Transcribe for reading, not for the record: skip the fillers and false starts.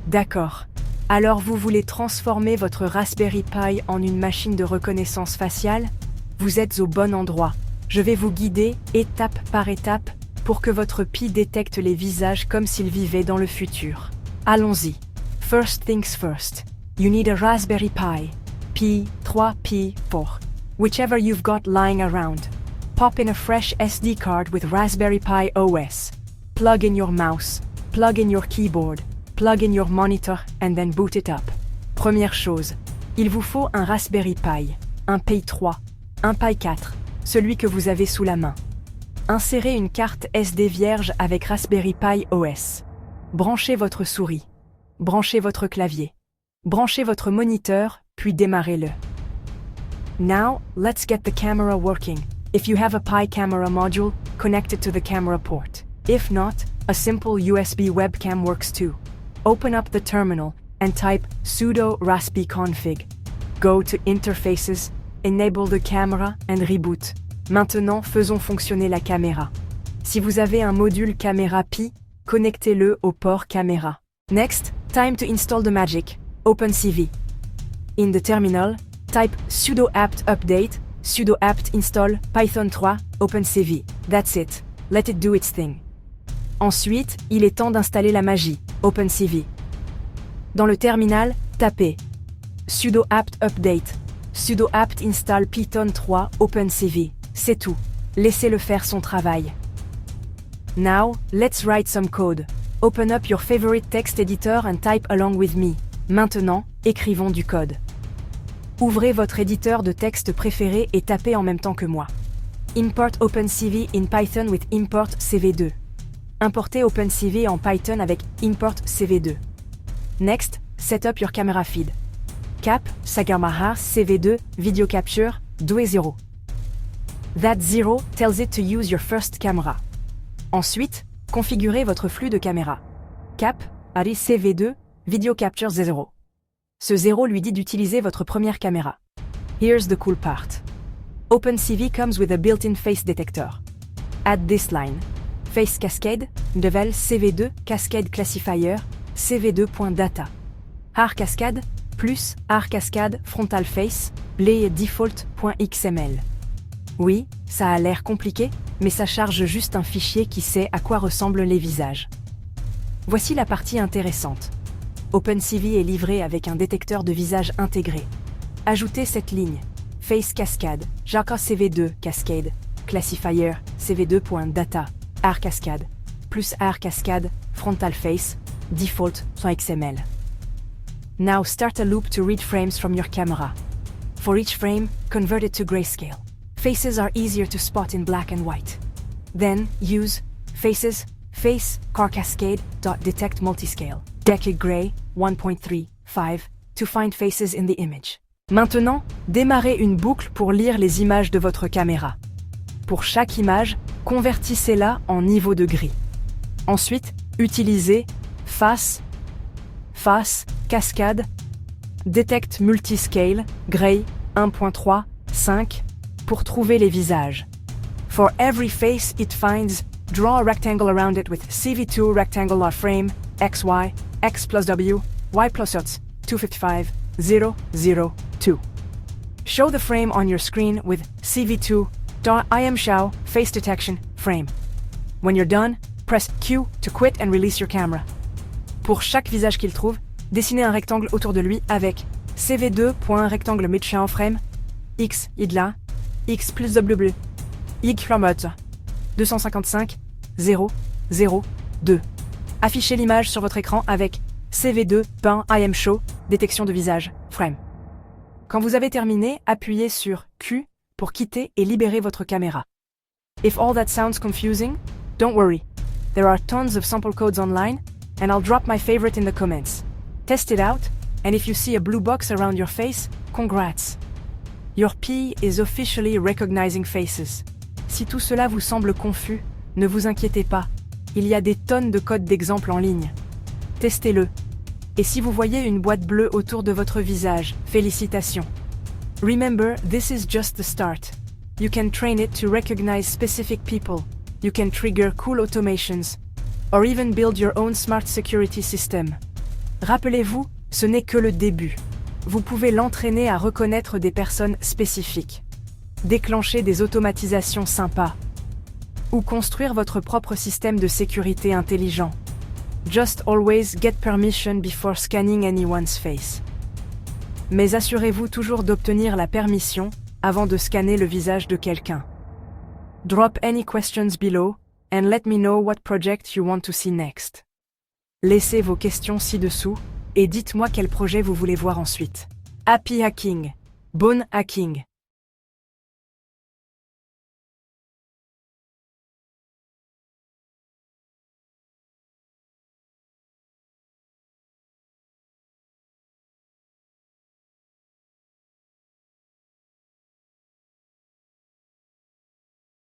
D'accord. Alors vous voulez transformer votre Raspberry Pi en une machine de reconnaissance faciale? Vous êtes au bon endroit. Je vais vous guider, étape par étape, pour que votre Pi détecte les visages comme s'ils vivaient dans le futur. Allons-y. First things first. You need a Raspberry Pi. Pi 3, Pi 4. Whichever you've got lying around. Pop in a fresh SD card with Raspberry Pi OS. Plug in your mouse. Plug in your keyboard. Plug in your monitor and then boot it up. Première chose, il vous faut un Raspberry Pi, un Pi 3, un Pi 4, celui que vous avez sous la main. Insérez une carte SD vierge avec Raspberry Pi OS. Branchez votre souris. Branchez votre clavier. Branchez votre moniteur, puis démarrez-le. Now, let's get the camera working. If you have a Pi camera module, connect it to the camera port. If not, a simple USB webcam works too. Open up the terminal and type sudo raspi-config. Go to Interfaces, enable the camera and reboot. Maintenant, faisons fonctionner la caméra. Si vous avez un module caméra Pi, connectez-le au port caméra. Next, time to install the magic. OpenCV. In the terminal, type sudo apt update, sudo apt install python 3 OpenCV. That's it. Let it do its thing. Ensuite, il est temps d'installer la magie, OpenCV. Dans le terminal, tapez sudo apt update, sudo apt install python 3 OpenCV. C'est tout. Laissez-le faire son travail. Now, let's write some code. Open up your favorite text editor and type along with me. Maintenant, écrivons du code. Ouvrez votre éditeur de texte préféré et tapez en même temps que moi. Import OpenCV in Python with import CV2. Importez OpenCV en Python avec import CV2. Next, set up your camera feed. Cap, Sagamahar CV2, video capture, 2 et 0. That 0 tells it to use your first camera. Ensuite, configurez votre flux de caméra. Cap, Ari CV2, video capture 0. Ce 0 lui dit d'utiliser votre première caméra. Here's the cool part. OpenCV comes with a built-in face detector. Add this line. Face cascade, level CV2, cascade classifier, CV2.data. R cascade, plus R cascade, frontal face, play default.xml. Oui, ça a l'air compliqué, mais ça charge juste un fichier qui sait à quoi ressemblent les visages. Voici la partie intéressante. OpenCV est livré avec un détecteur de visage intégré. Ajoutez cette ligne. Face cascade, Jaka CV2 cascade, classifier, CV2.data. R cascade, plus R cascade, frontal face, default.xml. Now start a loop to read frames from your camera. For each frame, convert it to grayscale. Faces are easier to spot in black and white. Then use faces, face, car cascade.detect multiscale, decade gray 1.35 to find faces in the image. Maintenant, démarrez une boucle pour lire les images de votre caméra. Pour chaque image, convertissez-la en niveau de gris. Ensuite, utilisez face, cascade, detect multiscale, gray 1.35 pour trouver les visages. For every face it finds, draw a rectangle around it with CV2 rectangular frame, XY, X plus W, Y plus X, 255, 0, 0, 2. Show the frame on your screen with CV2 IMShow face detection frame. When you're done, press Q to quit and release your camera. Pour chaque visage qu'il trouve, dessinez un rectangle autour de lui avec CV2.rectangle midshell frame, X idla, X plus W, Y remote, 255, 0, 0, 2. Affichez l'image sur votre écran avec CV2.IMShow détection de visage frame. Quand vous avez terminé, appuyez sur Q pour quitter et libérer votre caméra. If all that sounds confusing, don't worry. There are tons of sample codes online, and I'll drop my favorite in the comments. Test it out, and if you see a blue box around your face, congrats. Your Pi is officially recognizing faces. Si tout cela vous semble confus, ne vous inquiétez pas. Il y a des tonnes de codes d'exemple en ligne. Testez-le. Et si vous voyez une boîte bleue autour de votre visage, félicitations. Remember, this is just the start. You can train it to recognize specific people. You can trigger cool automations. Or even build your own smart security system. Rappelez-vous, ce n'est que le début. Vous pouvez l'entraîner à reconnaître des personnes spécifiques, déclencher des automatisations sympas, ou construire votre propre système de sécurité intelligent. Just always get permission before scanning anyone's face. Mais assurez-vous toujours d'obtenir la permission avant de scanner le visage de quelqu'un. Drop any questions below, and let me know what project you want to see next. Laissez vos questions ci-dessous, et dites-moi quel projet vous voulez voir ensuite. Happy hacking! Bon hacking!